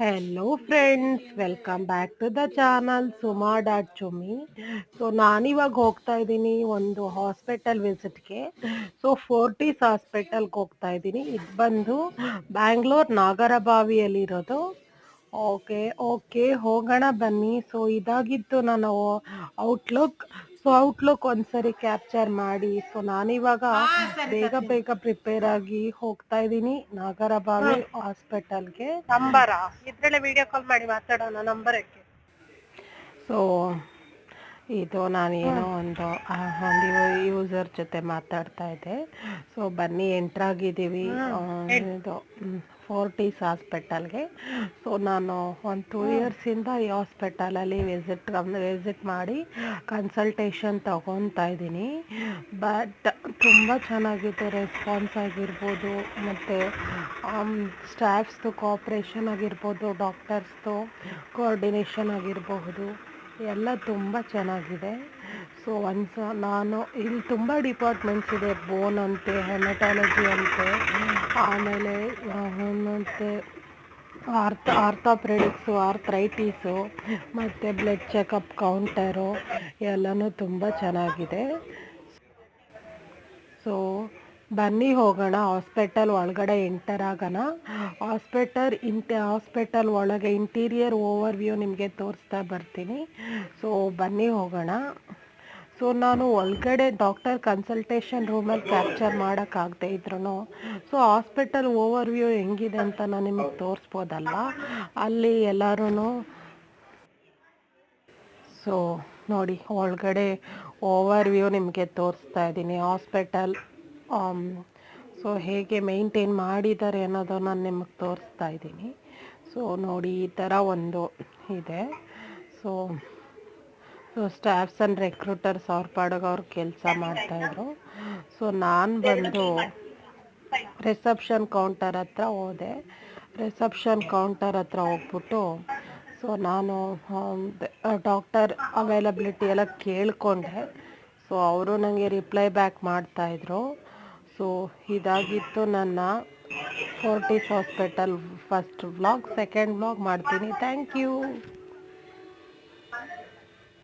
Hello friends, welcome back to the channel ಸುಮಾ.ಚುಮ್ಮಿ. So ನಾನಿವಾಗ ಹೋಗ್ತಾ ಇದ್ದೀನಿ ಒಂದು ಹಾಸ್ಪಿಟಲ್ ವಿಸಿಟ್ಗೆ. ಸೊ ಫೋರ್ಟಿಸ್ ಹಾಸ್ಪಿಟಲ್ಗೆ ಹೋಗ್ತಾ ಇದ್ದೀನಿ. ಇದು ಬಂದು ಬ್ಯಾಂಗ್ಳೂರ್ ನಾಗರಬಾವಿಯಲ್ಲಿರೋದು. ಓಕೆ ಓಕೆ ಹೋಗೋಣ ಬನ್ನಿ. ಸೊ ಇದಾಗಿತ್ತು ನನ್ನ ಔಟ್ಲುಕ್. ಸೊ ಔಟ್ಲುಕ್ ಒಂದ್ಸರಿ ಕ್ಯಾಪ್ಚರ್ ಮಾಡಿ. ಸೊ ನಾನಿವಾಗ ಬೇಗ ಬೇಗ ಪ್ರಿಪೇರ್ ಆಗಿ ಹೋಗ್ತಾ ಇದ್ದೀನಿ ನಾಗರಬಾವಿ ಹಾಸ್ಪಿಟಲ್ಗೆ. ನಂಬರ ಇದ್ರಲ್ಲೇ ವಿಡಿಯೋ ಕಾಲ್ ಮಾಡಿ ಮಾತಾಡೋಣ ನಂಬರಕ್ಕೆ. ಸೊ ಇದು ನಾನೇನೋ ಒಂದು ಯೂಸರ್ ಜೊತೆ ಮಾತಾಡ್ತಾ ಇದ್ದೆ. ಸೊ ಬನ್ನಿ ಎಂಟ್ರಾಗಿದ್ದೀವಿ ಇದು ಫೋರ್ಟಿಸ್ ಹಾಸ್ಪಿಟಲ್ಗೆ. ಸೊ ನಾನು ಒಂದು 2 ಇಯರ್ಸಿಂದ ಈ ಹಾಸ್ಪಿಟಲಲ್ಲಿ ವಿಸಿಟ್ ಮಾಡಿ ಕನ್ಸಲ್ಟೇಷನ್ ತಗೊತಾ ಇದ್ದೀನಿ. ಬಟ್ ತುಂಬ ಚೆನ್ನಾಗಿದೆ ರೆಸ್ಪಾನ್ಸ್ ಆಗಿರ್ಬೋದು, ಮತ್ತು ಸ್ಟಾಫ್ಸ್ದು ಕೋಆಪ್ರೇಷನ್ ಆಗಿರ್ಬೋದು, ಡಾಕ್ಟರ್ಸ್ದು ಕೋಆರ್ಡಿನೇಷನ್ ಆಗಿರಬಹುದು, ಎಲ್ಲ ತುಂಬ ಚೆನ್ನಾಗಿದೆ. ಸೊ ನಾನು ಇಲ್ಲಿ ತುಂಬ ಡಿಪಾರ್ಟ್ಮೆಂಟ್ಸ್ ಇದೆ. ಬೋನ್ ಅಂತೆ, ಹೆಮಟಾಲಜಿ ಅಂತೆ, ಆಮೇಲೆ ಮತ್ತು ಆರ್ಥೋಪೆಡಿಕ್ಸು, ಆರ್ಥ್ರೈಟಿಸು, ಮತ್ತು ಬ್ಲಡ್ ಚೆಕಪ್ ಕೌಂಟರು ಎಲ್ಲನೂ ತುಂಬ ಚೆನ್ನಾಗಿದೆ. ಸೊ ಬನ್ನಿ ಹೋಗೋಣ ಹಾಸ್ಪಿಟಲ್ ಒಳಗಡೆ ಎಂಟರ್ ಆಗೋಣ. ಹಾಸ್ಪಿಟಲ್ ಒಳಗೆ ಇಂಟೀರಿಯರ್ ಓವರ್ವ್ಯೂ ನಿಮಗೆ ತೋರಿಸ್ತಾ ಬರ್ತೀನಿ. ಸೊ ಬನ್ನಿ ಹೋಗೋಣ. ಸೊ ನಾನು ಒಳಗಡೆ ಡಾಕ್ಟರ್ ಕನ್ಸಲ್ಟೇಷನ್ ರೂಮಲ್ಲಿ ಕ್ಯಾಪ್ಚರ್ ಮಾಡೋಕ್ಕಾಗದೇ ಇದ್ರೂ ಸೊ ಹಾಸ್ಪಿಟಲ್ ಓವರ್ವ್ಯೂ ಹೆಂಗಿದೆ ಅಂತ ನಾನು ನಿಮಗೆ ತೋರಿಸ್ಬೋದಲ್ಲ, ಅಲ್ಲಿ ಎಲ್ಲರೂ. ಸೊ ನೋಡಿ, ಒಳಗಡೆ ಓವರ್ವ್ಯೂ ನಿಮಗೆ ತೋರಿಸ್ತಾ ಇದ್ದೀನಿ ಹಾಸ್ಪಿಟಲ್. ಸೊ ಹೇಗೆ ಮೇಂಟೈನ್ ಮಾಡಿದ್ದಾರೆ ಅನ್ನೋದು ನಾನು ನಿಮಗೆ ತೋರಿಸ್ತಾ ಇದ್ದೀನಿ. ಸೊ ನೋಡಿ, ಈ ಥರ ಒಂದು ಇದೆ. ಸೊ ಸ್ಟಾಫ್ಸ್ ಆ್ಯಂಡ್ ರೆಕ್ರೂಟರ್ಸ್ ಅವ್ರ ಪಾಡಿಗೆ ಅವ್ರು ಕೆಲಸ ಮಾಡ್ತಾಯಿದ್ರು. ಸೊ ನಾನು ಬಂದು ರಿಸೆಪ್ಷನ್ ಕೌಂಟರ್ ಹತ್ರ ಹೋದೆ. ರಿಸೆಪ್ಷನ್ ಕೌಂಟರ್ ಹತ್ರ ಹೋಗ್ಬಿಟ್ಟು ಸೊ ನಾನು ಡಾಕ್ಟರ್ ಅವೈಲಬಿಲಿಟಿ ಎಲ್ಲ ಕೇಳಿಕೊಂಡೆ. ಸೊ ಅವರು ನನಗೆ ರಿಪ್ಲೈ ಬ್ಯಾಕ್ ಮಾಡ್ತಾಯಿದ್ರು. ಸೊ ಇದಾಗಿತ್ತು ನನ್ನ Fortis hospital first vlog. Second vlog ಮಾಡ್ತೀನಿ. Thank you.